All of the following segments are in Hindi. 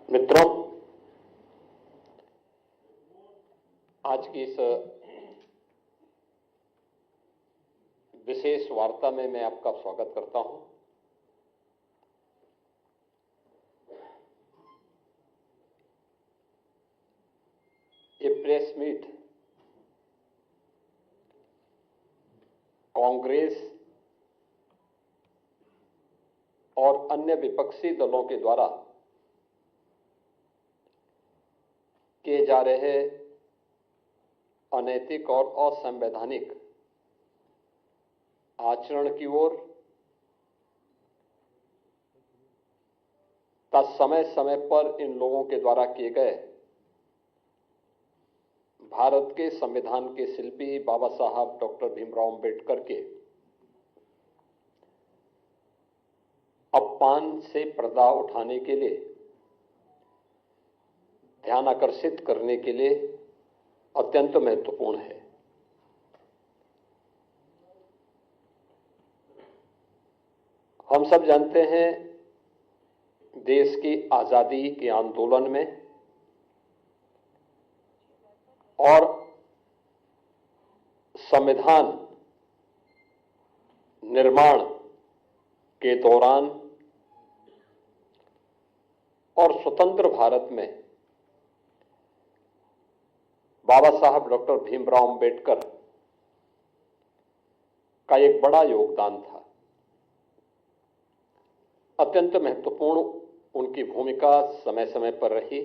मित्रों, आज की इस विशेष वार्ता में मैं आपका स्वागत करता हूं। ये प्रेस मीट कांग्रेस और अन्य विपक्षी दलों के द्वारा किए जा रहे अनैतिक और असंवैधानिक आचरण की ओर का समय समय पर इन लोगों के द्वारा किए गए भारत के संविधान के शिल्पी बाबा साहब डॉक्टर भीमराव अंबेडकर के अपमान से पर्दा उठाने के लिए, ध्यान आकर्षित करने के लिए अत्यंत महत्वपूर्ण है। हम सब जानते हैं, देश की आजादी के आंदोलन में और संविधान निर्माण के दौरान और स्वतंत्र भारत में बाबा साहब डॉक्टर भीमराव अंबेडकर का एक बड़ा योगदान था। अत्यंत महत्वपूर्ण उनकी भूमिका समय समय पर रही।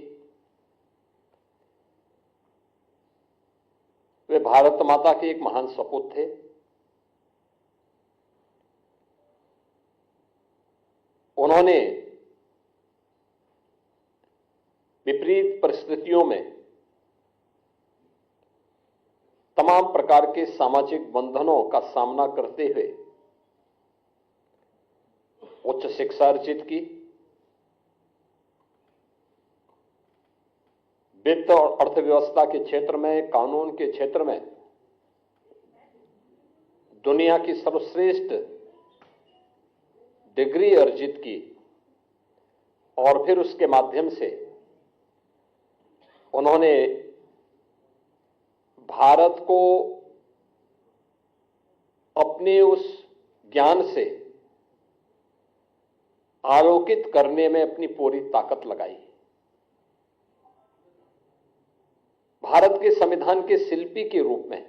वे भारत माता के एक महान सपूत थे। उन्होंने विपरीत परिस्थितियों में तमाम प्रकार के सामाजिक बंधनों का सामना करते हुए उच्च शिक्षा अर्जित की, वित्त और अर्थव्यवस्था के क्षेत्र में, कानून के क्षेत्र में दुनिया की सर्वश्रेष्ठ डिग्री अर्जित की और फिर उसके माध्यम से उन्होंने भारत को अपने उस ज्ञान से आलोकित करने में अपनी पूरी ताकत लगाई। भारत के संविधान के शिल्पी के रूप में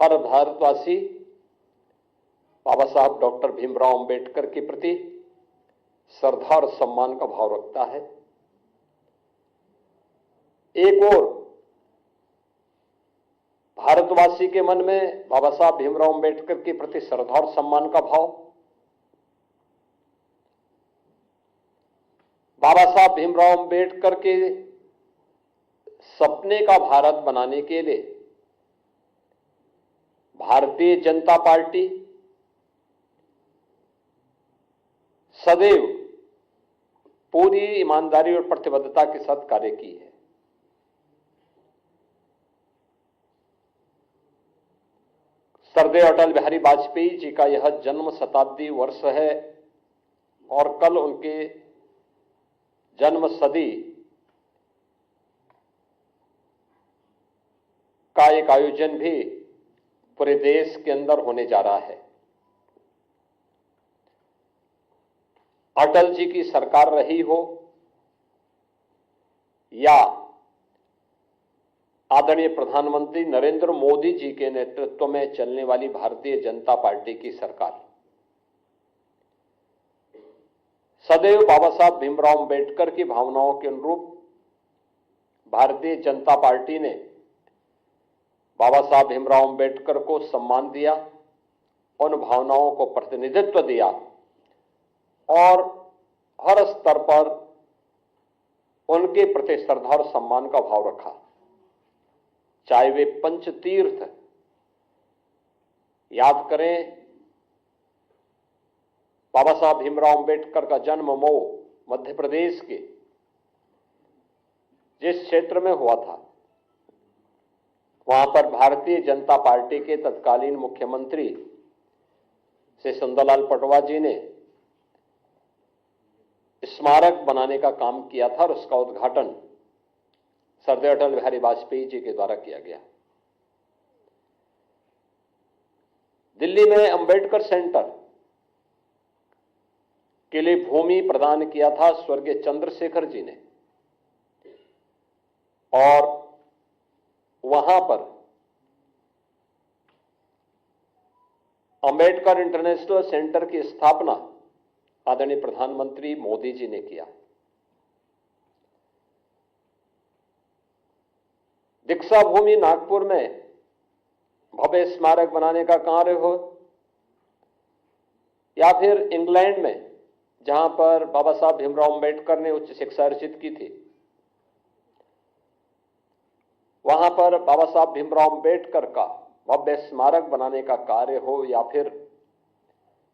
हर भारतवासी बाबा साहब डॉक्टर भीमराव अंबेडकर के प्रति श्रद्धा और सम्मान का भाव रखता है। एक और भारतवासी के मन में बाबा साहब भीमराव अंबेडकर के प्रति श्रद्धा और सम्मान का भाव, बाबा साहब भीमराव अंबेडकर के सपने का भारत बनाने के लिए भारतीय जनता पार्टी सदैव पूरी ईमानदारी और प्रतिबद्धता के साथ कार्य की है। सरदेव अटल बिहारी वाजपेयी जी का यह जन्म शताब्दी वर्ष है और कल उनके जन्म सदी का एक आयोजन भी पूरे देश के अंदर होने जा रहा है। अटल जी की सरकार रही हो या आदरणीय प्रधानमंत्री नरेंद्र मोदी जी के नेतृत्व में चलने वाली भारतीय जनता पार्टी की सरकार, सदैव बाबा साहब भीमराव अंबेडकर की भावनाओं के अनुरूप भारतीय जनता पार्टी ने बाबा साहब भीमराव अंबेडकर को सम्मान दिया, उन भावनाओं को प्रतिनिधित्व दिया और हर स्तर पर उनके प्रति श्रद्धा और सम्मान का भाव रखा। चाहे वे पंचतीर्थ याद करें, बाबा साहब भीमराव अंबेडकर का जन्म मऊ मध्य प्रदेश के जिस क्षेत्र में हुआ था, वहां पर भारतीय जनता पार्टी के तत्कालीन मुख्यमंत्री श्री सुंदरलाल पटवा जी ने स्मारक बनाने का काम किया था और उसका उद्घाटन सरदार अटल बिहारी वाजपेयी जी के द्वारा किया गया। दिल्ली में अंबेडकर सेंटर के लिए भूमि प्रदान किया था स्वर्गीय चंद्रशेखर जी ने, और वहां पर अंबेडकर इंटरनेशनल सेंटर की स्थापना आदरणीय प्रधानमंत्री मोदी जी ने किया। दीक्षा भूमि नागपुर में भव्य स्मारक बनाने का कार्य हो, या फिर इंग्लैंड में जहां पर बाबा साहब भीमराव अंबेडकर ने उच्च शिक्षा अर्जित की थी, वहां पर बाबा साहब भीमराव अंबेडकर का भव्य स्मारक बनाने का कार्य हो, या फिर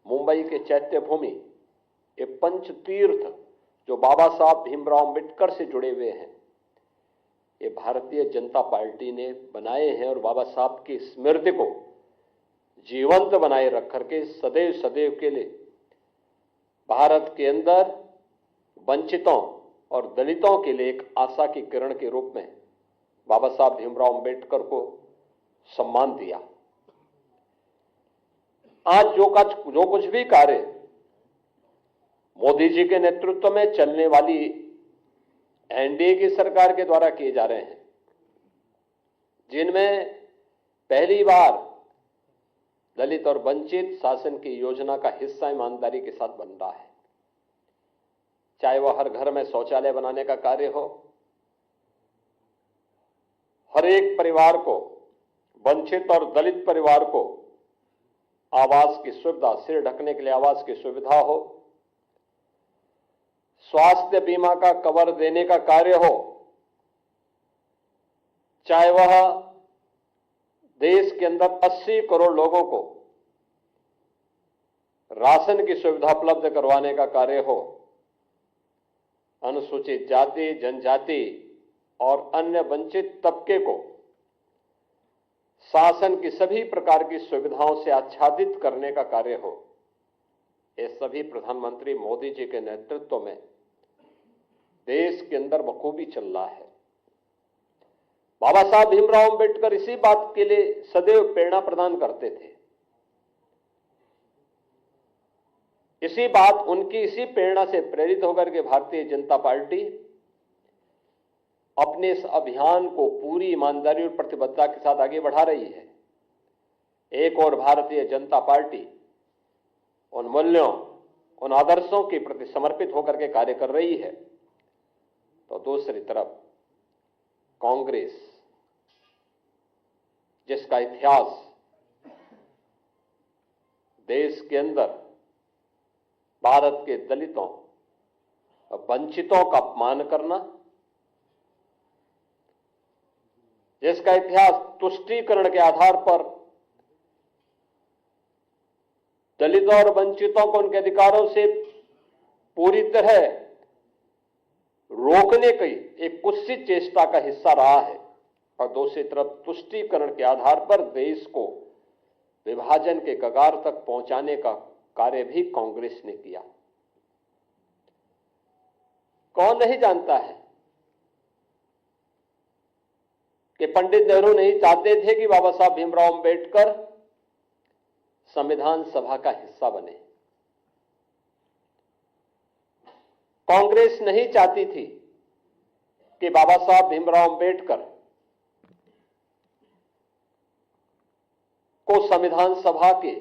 मुंबई के चैत्य भूमि, ये पंच तीर्थ जो बाबा साहब भीमराव अंबेडकर से जुड़े हुए हैं, ये भारतीय जनता पार्टी ने बनाए हैं और बाबा साहब की स्मृति को जीवंत बनाए रख करके सदैव सदैव के लिए भारत के अंदर वंचितों और दलितों के लिए एक आशा की किरण के रूप में बाबा साहब भीमराव अंबेडकर को सम्मान दिया। आज जो कुछ भी कार्य मोदी जी के नेतृत्व में चलने वाली एनडीए की सरकार के द्वारा किए जा रहे हैं, जिनमें पहली बार दलित और वंचित शासन की योजना का हिस्सा ईमानदारी के साथ बन रहा है, चाहे वह हर घर में शौचालय बनाने का कार्य हो, हर एक परिवार को, वंचित और दलित परिवार को आवास की सुविधा, सिर ढकने के लिए आवास की सुविधा हो, स्वास्थ्य बीमा का कवर देने का कार्य हो, चाहे वह देश के अंदर 80 करोड़ लोगों को राशन की सुविधा उपलब्ध करवाने का कार्य हो, अनुसूचित जाति, जनजाति और अन्य वंचित तबके को शासन की सभी प्रकार की सुविधाओं से आच्छादित करने का कार्य हो, ये सभी प्रधानमंत्री मोदी जी के नेतृत्व में देश के अंदर बखूबी चल रहा है। बाबा साहब भीमराव अंबेडकर इसी बात के लिए सदैव प्रेरणा प्रदान करते थे। इसी प्रेरणा से प्रेरित होकर के भारतीय जनता पार्टी अपने इस अभियान को पूरी ईमानदारी और प्रतिबद्धता के साथ आगे बढ़ा रही है। एक और भारतीय जनता पार्टी उन मूल्यों, उन आदर्शों के प्रति समर्पित होकर के कार्य कर रही है, तो दूसरी तरफ कांग्रेस, जिसका इतिहास देश के अंदर भारत के दलितों और वंचितों का अपमान करना, जिसका इतिहास तुष्टीकरण के आधार पर दलितों और वंचितों को उनके अधिकारों से पूरी तरह रोकने की एक कुत्सित चेष्टा का हिस्सा रहा है, और दूसरी तरफ तुष्टीकरण के आधार पर देश को विभाजन के कगार तक पहुंचाने का कार्य भी कांग्रेस ने किया। कौन नहीं जानता है कि पंडित नेहरू नहीं चाहते थे कि बाबा साहब भीमराव अंबेडकर संविधान सभा का हिस्सा बने। कांग्रेस नहीं चाहती थी कि बाबा साहब भीमराव अंबेडकर को संविधान सभा के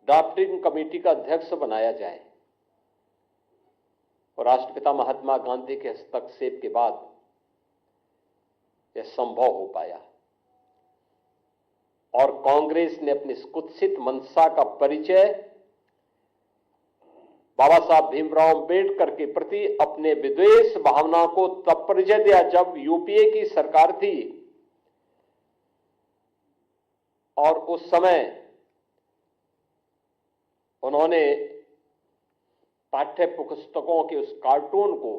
ड्राफ्टिंग कमेटी का अध्यक्ष बनाया जाए, और राष्ट्रपिता महात्मा गांधी के हस्तक्षेप के बाद यह संभव हो पाया। और कांग्रेस ने अपनी इस कुत्सित मंशा का परिचय बाबा साहब भीमराव अंबेडकर के प्रति अपने विद्वेष भावना को तब परिचय दिया जब यूपीए की सरकार थी, और उस समय उन्होंने पाठ्य पुस्तकों के उस कार्टून को,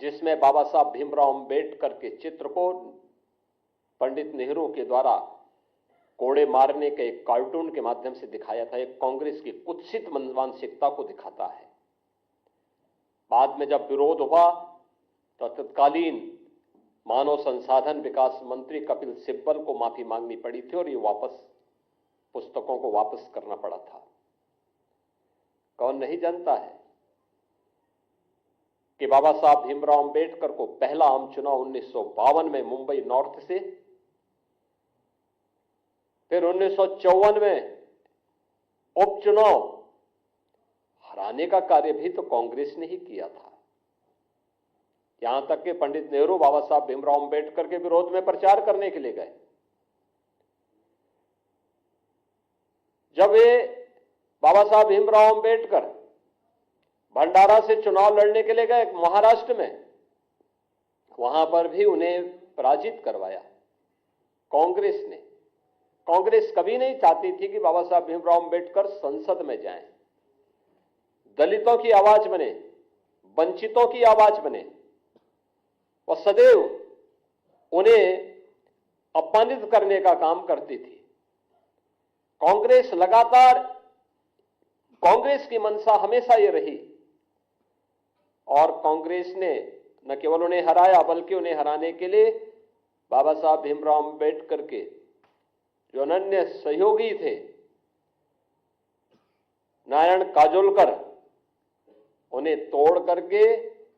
जिसमें बाबा साहब भीमराव अंबेडकर के चित्र को पंडित नेहरू के द्वारा कोड़े मारने के एक कार्टून के माध्यम से दिखाया था, एक कांग्रेस की कुत्सित मानसिकता को दिखाता है। बाद में जब विरोध हुआ तो तत्कालीन मानव संसाधन विकास मंत्री कपिल सिब्बल को माफी मांगनी पड़ी थी और ये पुस्तकों को वापस करना पड़ा था। कौन नहीं जानता है कि बाबा साहब भीमराव अंबेडकर को पहला आम चुनाव 1952 में मुंबई नॉर्थ से, फिर 1954 में उपचुनाव हराने का कार्य भी तो कांग्रेस ने ही किया था। यहां तक कि पंडित नेहरू बाबा साहब भीमराव अंबेडकर के विरोध में प्रचार करने के लिए गए। जब वे बाबा साहब भीमराव अंबेडकर भंडारा से चुनाव लड़ने के लिए गए महाराष्ट्र में, वहां पर भी उन्हें पराजित करवाया कांग्रेस ने। कांग्रेस कभी नहीं चाहती थी कि बाबा साहब भीमराव अंबेडकर संसद में जाएं, दलितों की आवाज बने, वंचितों की आवाज बने, और सदैव उन्हें अपमानित करने का काम करती थी। कांग्रेस लगातार, कांग्रेस की मंशा हमेशा ये रही, और कांग्रेस ने न केवल उन्हें हराया बल्कि उन्हें हराने के लिए बाबा साहब भीमराव अंबेडकर के जो अनन्य सहयोगी थे नारायण काजोलकर, उन्हें तोड़ करके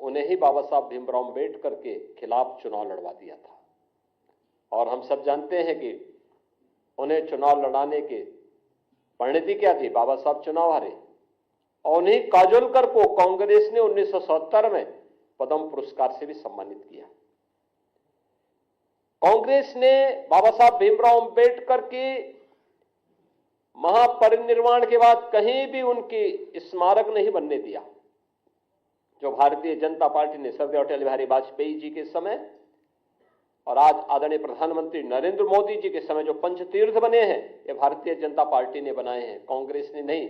उन्हें ही बाबा साहब भीमराव अंबेडकर के खिलाफ चुनाव लड़वा दिया था। और हम सब जानते हैं कि उन्हें चुनाव लड़ाने के परिणति क्या थी, बाबा साहब चुनाव हारे। और उन्हीं काजोलकर को कांग्रेस ने 1970 में पद्म पुरस्कार से भी सम्मानित किया। कांग्रेस ने बाबा साहब भीमराव अंबेडकर की महापरिनिर्वाण के बाद कहीं भी उनकी स्मारक नहीं बनने दिया। जो भारतीय जनता पार्टी ने स्वर्गीय अटल बिहारी वाजपेयी जी के समय और आज आदरणीय प्रधानमंत्री नरेंद्र मोदी जी के समय जो पंचतीर्थ बने हैं, ये भारतीय जनता पार्टी ने बनाए हैं, कांग्रेस ने नहीं।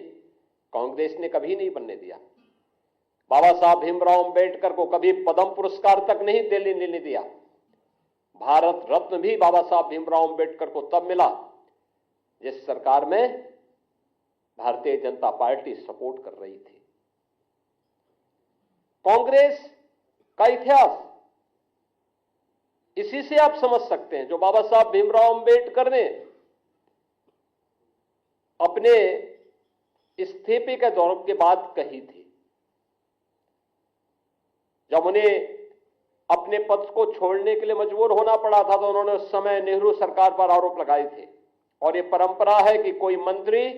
कांग्रेस ने कभी नहीं बनने दिया। बाबा साहब भीमराव अंबेडकर को कभी पद्म पुरस्कार तक नहीं लेने दिया। भारत रत्न भी बाबा साहब भीमराव अंबेडकर को तब मिला जिस सरकार में भारतीय जनता पार्टी सपोर्ट कर रही थी। कांग्रेस का इतिहास इसी से आप समझ सकते हैं। जो बाबा साहब भीमराव अंबेडकर ने अपने इस्तीफे के दौर के बाद कही थी, जब उन्हें अपने पद को छोड़ने के लिए मजबूर होना पड़ा था, तो उन्होंने उस समय नेहरू सरकार पर आरोप लगाए थे। और ये परंपरा है कि कोई मंत्री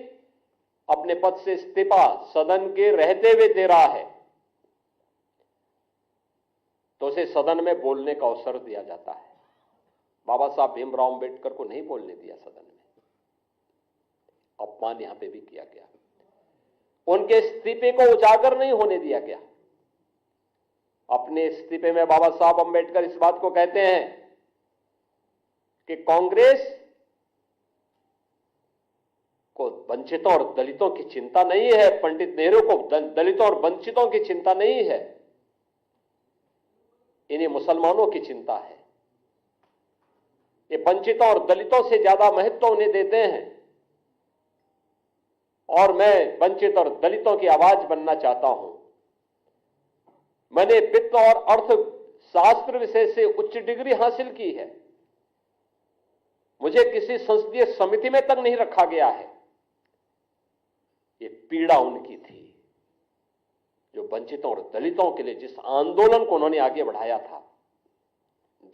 अपने पद से इस्तीफा सदन के रहते हुए दे रहा है तो उसे सदन में बोलने का अवसर दिया जाता है। बाबा साहब भीमराव अंबेडकर को नहीं बोलने दिया सदन में, अपमान यहां पे भी किया गया। उनके इस्तीफे को उजागर नहीं होने दिया गया। अपने इस्तीफे में बाबा साहब अंबेडकर इस बात को कहते हैं कि कांग्रेस को वंचितों और दलितों की चिंता नहीं है, पंडित नेहरू को दलितों और वंचितों की चिंता नहीं है, इन्हें मुसलमानों की चिंता है। ये वंचितों और दलितों से ज्यादा महत्व उन्हें देते हैं, और मैं वंचित और दलितों की आवाज बनना चाहता हूं। मैंने वित्त और अर्थशास्त्र विषय से उच्च डिग्री हासिल की है, मुझे किसी संसदीय समिति में तक नहीं रखा गया है। ये पीड़ा उनकी थी, जो वंचितों और दलितों के लिए जिस आंदोलन को उन्होंने आगे बढ़ाया था,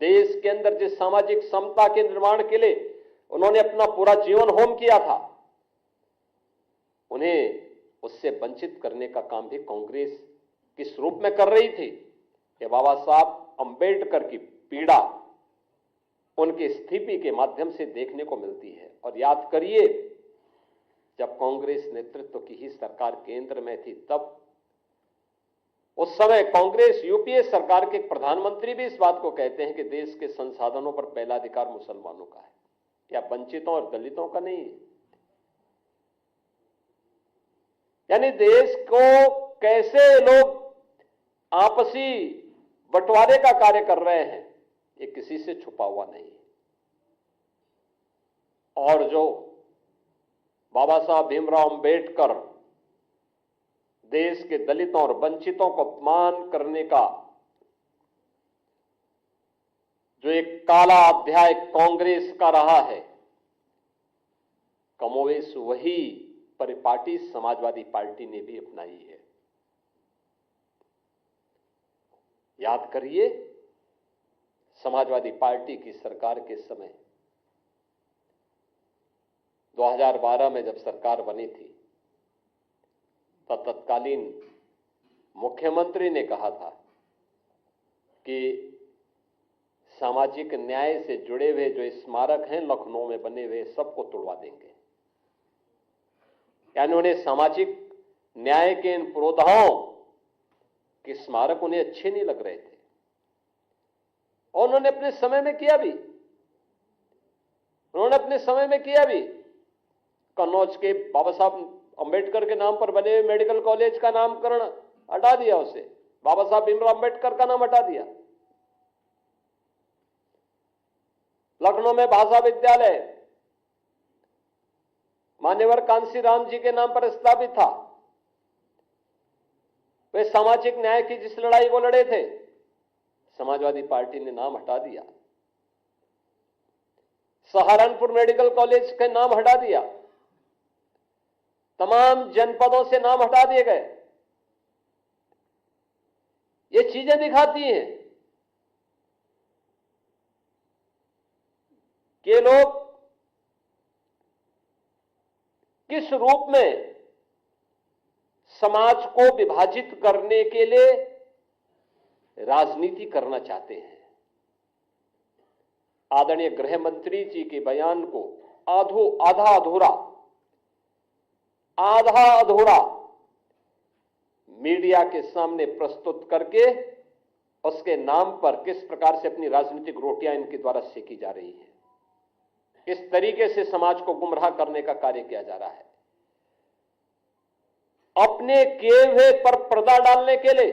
देश के अंदर जिस सामाजिक समता के निर्माण के लिए उन्होंने अपना पूरा जीवन होम किया था, उन्हें उससे वंचित करने का काम भी कांग्रेस किस रूप में कर रही थी। कि बाबा साहब अंबेडकर की पीड़ा उनके इस्तीफे के माध्यम से देखने को मिलती है। और याद करिए, जब कांग्रेस नेतृत्व की ही सरकार केंद्र में थी, तब उस समय कांग्रेस यूपीए सरकार के प्रधानमंत्री भी इस बात को कहते हैं कि देश के संसाधनों पर पहला अधिकार मुसलमानों का है, या वंचितों और दलितों का नहीं है। यानी देश को कैसे लोग आपसी बंटवारे का कार्य कर रहे हैं, ये किसी से छुपा हुआ नहीं है। और जो बाबा साहब भीमराव अंबेडकर देश के दलितों और वंचितों को अपमान करने का जो एक काला अध्याय कांग्रेस का रहा है, कमोवेश वही परिपाटी समाजवादी पार्टी ने भी अपनाई है। याद करिए, समाजवादी पार्टी की सरकार के समय 2012 में जब सरकार बनी थी, तब तत्कालीन मुख्यमंत्री ने कहा था कि सामाजिक न्याय से जुड़े हुए जो स्मारक हैं लखनऊ में बने हुए, सबको तोड़वा देंगे। यानी उन्हें सामाजिक न्याय के इन पुरोधाओं के स्मारक उन्हें अच्छे नहीं लग रहे थे, और उन्होंने अपने समय में किया भी। कन्नौज के बाबा साहब अंबेडकर के नाम पर बने हुए मेडिकल कॉलेज का नामकरण हटा दिया, उसे बाबा साहब भीमराव अंबेडकर का नाम हटा दिया। लखनऊ में भाषा विद्यालय मान्यवर कांशीराम जी के नाम पर स्थापित था। वे सामाजिक न्याय की जिस लड़ाई को लड़े थे, समाजवादी पार्टी ने नाम हटा दिया। सहारनपुर मेडिकल कॉलेज का नाम हटा दिया, तमाम जनपदों से नाम हटा दिए गए। ये चीजें दिखाती हैं कि लोग किस रूप में समाज को विभाजित करने के लिए राजनीति करना चाहते हैं। आदरणीय गृह मंत्री जी के बयान को आधा अधूरा मीडिया के सामने प्रस्तुत करके उसके नाम पर किस प्रकार से अपनी राजनीतिक रोटियां इनके द्वारा सेकी जा रही है, किस तरीके से समाज को गुमराह करने का कार्य किया जा रहा है। अपने किए हुए पर पर्दा डालने के लिए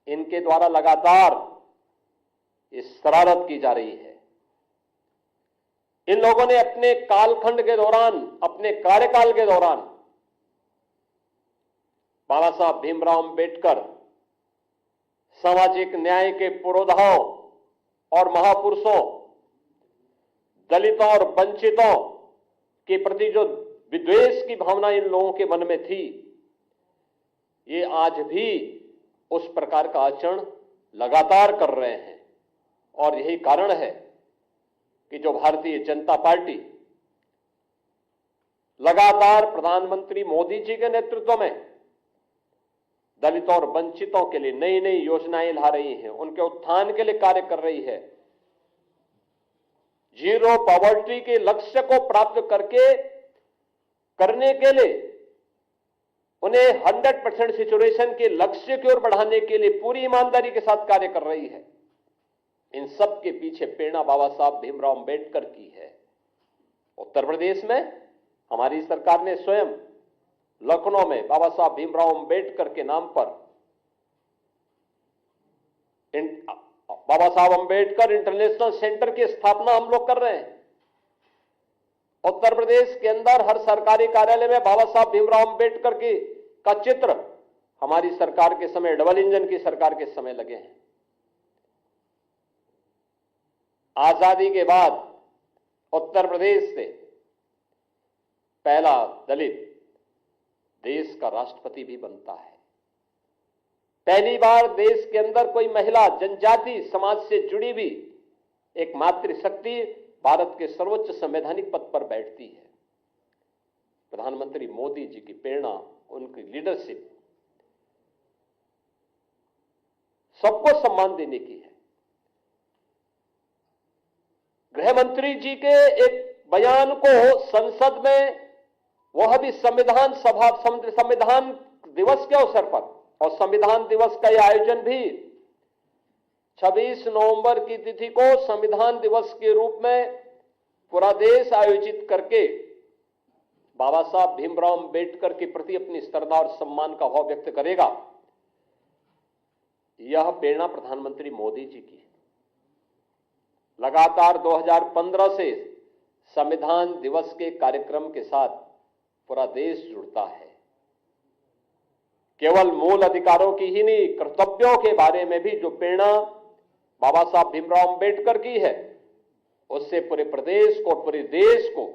इनके द्वारा लगातार इस शरारत की जा रही है। इन लोगों ने अपने कालखंड के दौरान, अपने कार्यकाल के दौरान बाबा साहब भीमराव अंबेडकर सामाजिक न्याय के पुरोधाओं और महापुरुषों, दलितों और वंचितों के प्रति जो विद्वेष की भावना इन लोगों के मन में थी, ये आज भी उस प्रकार का आचरण लगातार कर रहे हैं। और यही कारण है कि जो भारतीय जनता पार्टी लगातार प्रधानमंत्री मोदी जी के नेतृत्व में दलितों और वंचितों के लिए नई नई योजनाएं ला रही है, उनके उत्थान के लिए कार्य कर रही है। जीरो पॉवर्टी के लक्ष्य को प्राप्त करने के लिए उन्हें 100% सिचुएशन के लक्ष्य की ओर बढ़ाने के लिए पूरी ईमानदारी के साथ कार्य कर रही है। इन सब के पीछे प्रेरणा बाबा साहब भीमराव अंबेडकर की है। उत्तर प्रदेश में हमारी सरकार ने स्वयं लखनऊ में बाबा साहब भीमराव अंबेडकर के नाम पर बाबा साहब अंबेडकर इंटरनेशनल सेंटर की स्थापना हम लोग कर रहे हैं। उत्तर प्रदेश के अंदर हर सरकारी कार्यालय में बाबा साहब भीमराव अंबेडकर का चित्र हमारी सरकार के समय, डबल इंजन की सरकार के समय लगे हैं। आजादी के बाद उत्तर प्रदेश से पहला दलित देश का राष्ट्रपति भी बनता है। पहली बार देश के अंदर कोई महिला जनजाति समाज से जुड़ी हुई एक मातृशक्ति भारत के सर्वोच्च संवैधानिक पद पर बैठती है। प्रधानमंत्री मोदी जी की प्रेरणा, उनकी लीडरशिप सबको सम्मान देने की है। गृह मंत्री जी के एक बयान को संसद में, वह भी संविधान दिवस के अवसर पर, और संविधान दिवस का यह आयोजन भी 26 नवंबर की तिथि को संविधान दिवस के रूप में पूरा देश आयोजित करके बाबा साहब भीमराव अंबेडकर के प्रति अपनी श्रद्धा और सम्मान का भाव व्यक्त करेगा। यह प्रेरणा प्रधानमंत्री मोदी जी की है। लगातार 2015 से संविधान दिवस के कार्यक्रम के साथ पूरा देश जुड़ता है। केवल मूल अधिकारों की ही नहीं, कर्तव्यों के बारे में भी जो प्रेरणा बाबा साहब भीमराव अंबेडकर की है, उससे पूरे प्रदेश को, पूरे देश को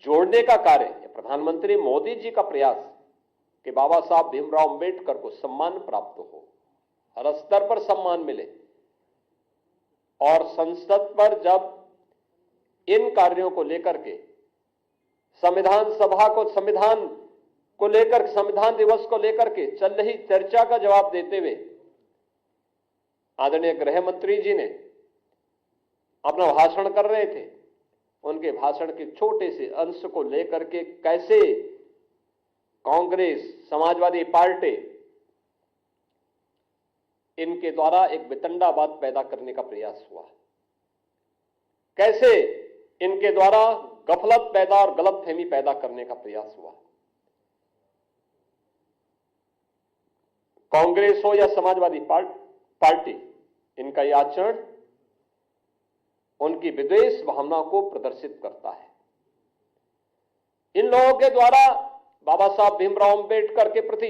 जोड़ने का कार्य प्रधानमंत्री मोदी जी का प्रयास कि बाबा साहब भीमराव अंबेडकर को सम्मान प्राप्त हो, हर स्तर पर सम्मान मिले। और संसद पर जब इन कार्यों को लेकर के संविधान सभा को, संविधान को लेकर, संविधान दिवस को लेकर के चल रही चर्चा का जवाब देते हुए आदरणीय गृह मंत्री जी ने अपना भाषण कर रहे थे, उनके भाषण के छोटे से अंश को लेकर के कैसे कांग्रेस, समाजवादी पार्टी इनके द्वारा एक वितंडावाद पैदा करने का प्रयास हुआ, कैसे इनके द्वारा गफलत पैदा और गलतफहमी पैदा करने का प्रयास हुआ। कांग्रेस हो या समाजवादी पार्टी, इनका यह आचरण उनकी विद्वेष भावना को प्रदर्शित करता है। इन लोगों के द्वारा बाबा साहब भीमराव अंबेडकर के प्रति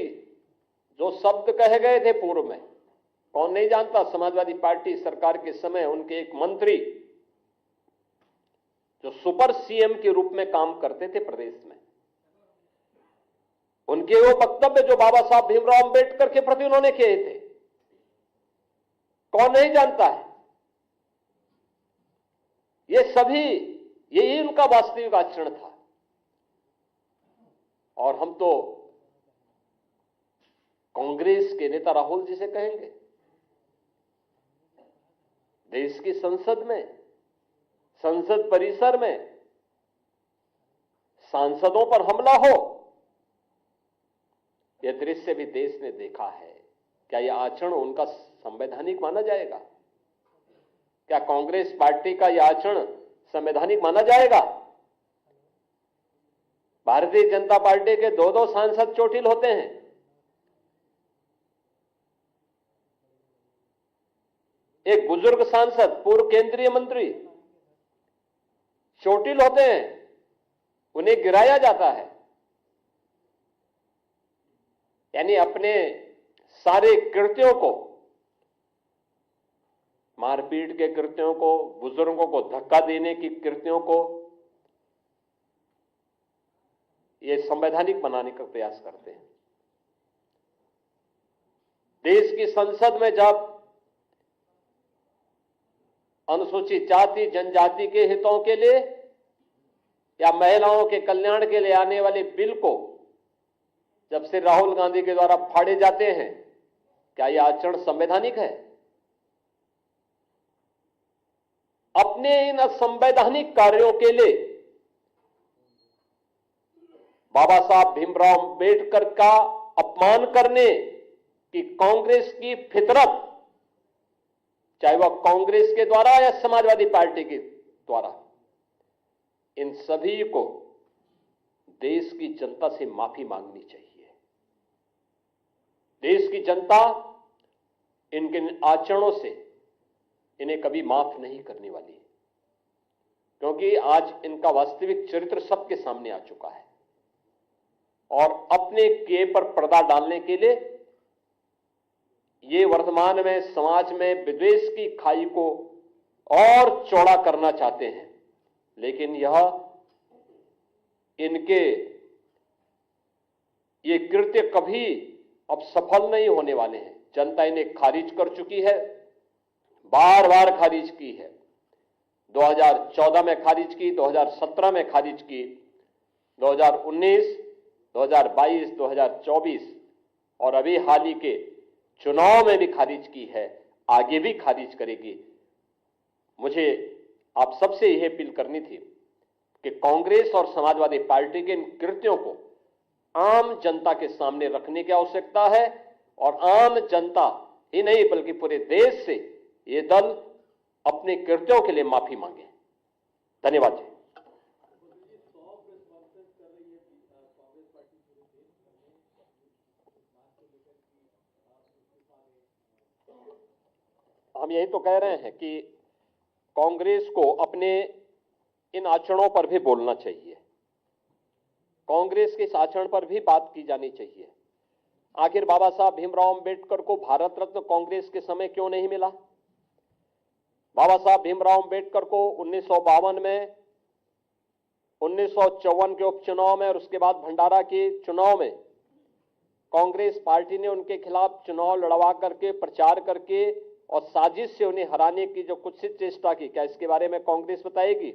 जो शब्द कहे गए थे पूर्व में, कौन नहीं जानता। समाजवादी पार्टी सरकार के समय उनके एक मंत्री जो सुपर सीएम के रूप में काम करते थे प्रदेश में, उनके वो वक्तव्य जो बाबा साहब भीमराव अंबेडकर के प्रति उन्होंने किए थे, कौन नहीं जानता है। ये सभी, यही उनका वास्तविक आचरण था। और हम तो कांग्रेस के नेता राहुल जी से कहेंगे, देश की संसद में, संसद परिसर में सांसदों पर हमला हो, यह दृश्य भी देश ने देखा है। क्या यह आचरण उनका संवैधानिक माना जाएगा? क्या कांग्रेस पार्टी का यह आचरण संवैधानिक माना जाएगा? भारतीय जनता पार्टी के दो सांसद चोटिल होते हैं। एक बुजुर्ग सांसद, पूर्व केंद्रीय मंत्री चोटिल होते हैं, उन्हें गिराया जाता है। यानी अपने सारे कृत्यों को, मारपीट के कृत्यों को, बुजुर्गों को धक्का देने की कृत्यों को ये संवैधानिक बनाने का प्रयास करते हैं। देश की संसद में जब अनुसूचित जाति जनजाति के हितों के लिए या महिलाओं के कल्याण के लिए आने वाले बिल को जब से राहुल गांधी के द्वारा फाड़े जाते हैं, क्या यह आचरण संवैधानिक है? अपने इन असंवैधानिक कार्यों के लिए बाबा साहब भीमराव अंबेडकर का अपमान करने की कांग्रेस की फितरत, चाहे वह कांग्रेस के द्वारा या समाजवादी पार्टी के द्वारा, इन सभी को देश की जनता से माफी मांगनी चाहिए। देश की जनता इनके आचरणों से इन्हें कभी माफ नहीं करने वाली, क्योंकि आज इनका वास्तविक चरित्र सबके सामने आ चुका है। और अपने किए पर पर्दा डालने के लिए ये वर्तमान में समाज में विद्वेष की खाई को और चौड़ा करना चाहते हैं, लेकिन यह इनके ये कृत्य कभी अब सफल नहीं होने वाले हैं। जनता इन्हें खारिज कर चुकी है, बार बार खारिज की है। 2014 में खारिज की, 2017 में खारिज की, 2019, 2022, 2024 और अभी हाल ही के चुनाव में भी खारिज की है, आगे भी खारिज करेगी। मुझे आप सबसे यह अपील करनी थी कि कांग्रेस और समाजवादी पार्टी के इन कृत्यों को आम जनता के सामने रखने की आवश्यकता है और आम जनता ही नहीं बल्कि पूरे देश से ये दल अपने कृत्यों के लिए माफी मांगे। धन्यवाद जी। हम यही तो कह रहे हैं कि कांग्रेस को अपने इन आचरणों पर भी बोलना चाहिए, कांग्रेस के इस आचरण पर भी बात की जानी चाहिए। आखिर बाबा साहब भीमराव अंबेडकर को भारत रत्न कांग्रेस के समय क्यों नहीं मिला? बाबा साहब भीमराव अंबेडकर को 1952 में, 1954 के उपचुनाव में और उसके बाद भंडारा के चुनाव में कांग्रेस पार्टी ने उनके खिलाफ चुनाव लड़वा करके, प्रचार करके और साजिश से उन्हें हराने की जो कुत्सित चेष्टा की, क्या इसके बारे में कांग्रेस बताएगी?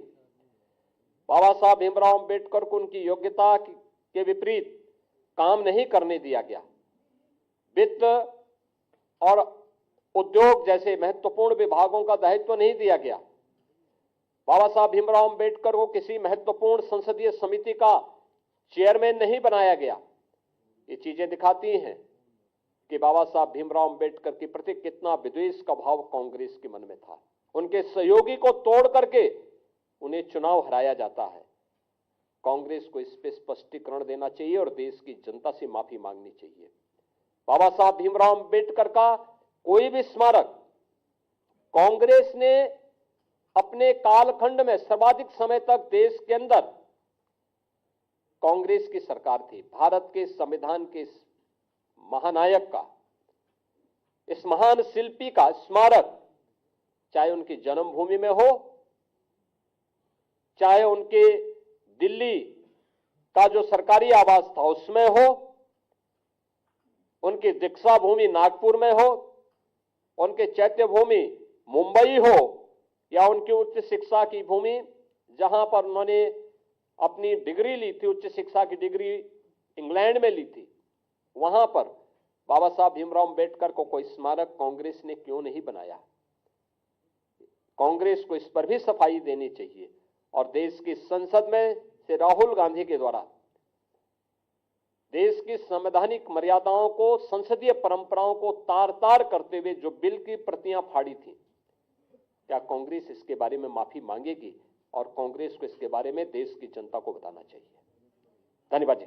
बाबा साहब भीमराव अंबेडकर को उनकी योग्यता के विपरीत काम नहीं करने दिया गया। वित्त और उद्योग जैसे महत्वपूर्ण विभागों का दायित्व नहीं दिया गया। बाबा साहब भीमराव अंबेडकर को किसी महत्वपूर्ण संसदीय समिति का चेयरमैन नहीं बनाया गया। ये चीजें दिखाती हैं कि बाबा साहब भीमराव अंबेडकर के प्रति कितना विद्वेष का भाव कांग्रेस के मन में था। उनके सहयोगी को तोड़ करके उन्हें चुनाव हराया जाता है। कांग्रेस को इस पर स्पष्टीकरण देना चाहिए और देश की जनता से माफी मांगनी चाहिए। बाबा साहब भीमराव अंबेडकर का कोई भी स्मारक कांग्रेस ने अपने कालखंड में सर्वाधिक समय तक देश के अंदर, कांग्रेस की सरकार थी, भारत के संविधान के महानायक का, इस महान शिल्पी का स्मारक, चाहे उनकी जन्मभूमि में हो, चाहे उनके दिल्ली का जो सरकारी आवास था उसमें हो, उनकी दीक्षा भूमि नागपुर में हो, उनके चैत्य भूमि मुंबई हो, या उनकी उच्च शिक्षा की भूमि जहां पर उन्होंने अपनी डिग्री ली थी, उच्च शिक्षा की डिग्री इंग्लैंड में ली थी, वहां पर बाबा साहब भीमराव अंबेडकर को कोई स्मारक कांग्रेस ने क्यों नहीं बनाया? कांग्रेस को इस पर भी सफाई देनी चाहिए और देश की संसद में से राहुल गांधी के द्वारा देश की संवैधानिक मर्यादाओं को, संसदीय परंपराओं को तार-तार करते हुए जो बिल की प्रतियां फाड़ी थी, क्या कांग्रेस इसके बारे में माफी मांगेगी? और कांग्रेस को इसके बारे में देश की जनता को बताना चाहिए। धन्यवाद जी।